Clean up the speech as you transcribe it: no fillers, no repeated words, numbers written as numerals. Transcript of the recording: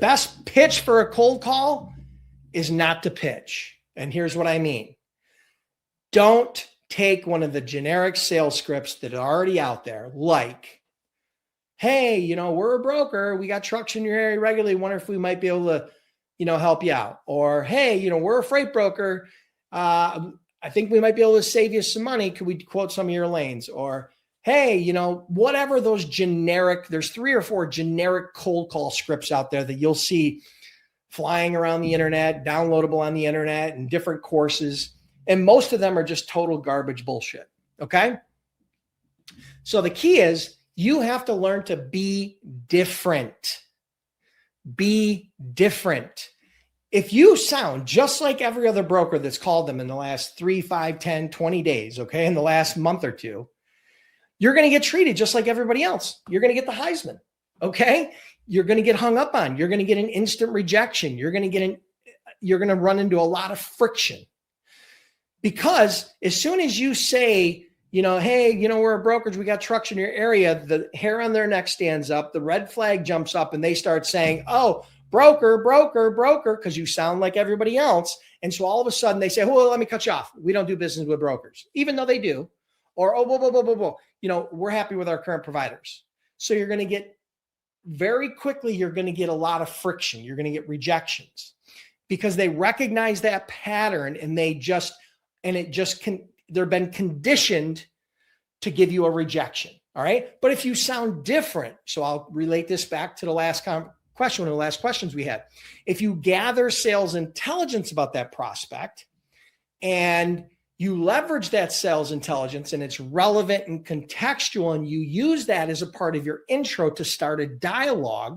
best pitch for a cold call is not to pitch. And here's what I mean. Don't take one of the generic sales scripts that are already out there, like, hey, we're a broker. We got trucks in your area regularly. Wonder if we might be able to, help you out. Or, hey, we're a freight broker. I think we might be able to save you some money. Could we quote some of your lanes? Or, hey, whatever those generic, there's 3 or 4 generic cold call scripts out there that you'll see flying around the internet, downloadable on the internet, and different courses. And most of them are just total garbage bullshit. Okay. So the key is you have to learn to be different. Be different. If you sound just like every other broker that's called them in the last 3, 5, 10, 20 days, okay, in the last month or two, you're going to get treated just like everybody else. You're going to get the Heisman, okay? You're going to get hung up on. You're going to get an instant rejection. You're going to run into a lot of friction. Because as soon as you say, hey, we're a brokerage, we got trucks in your area, the hair on their neck stands up, the red flag jumps up, and they start saying, oh, broker, because you sound like everybody else. And so all of a sudden they say, well, let me cut you off. We don't do business with brokers, even though they do. Or, oh, whoa. We're happy with our current providers. So you're going to get very quickly, you're going to get a lot of friction. You're going to get rejections because they recognize that pattern and they've been conditioned to give you a rejection. All right. But if you sound different, so I'll relate this back to the last question, one of the last questions we had. If you gather sales intelligence about that prospect and you leverage that sales intelligence and it's relevant and contextual, and you use that as a part of your intro to start a dialogue,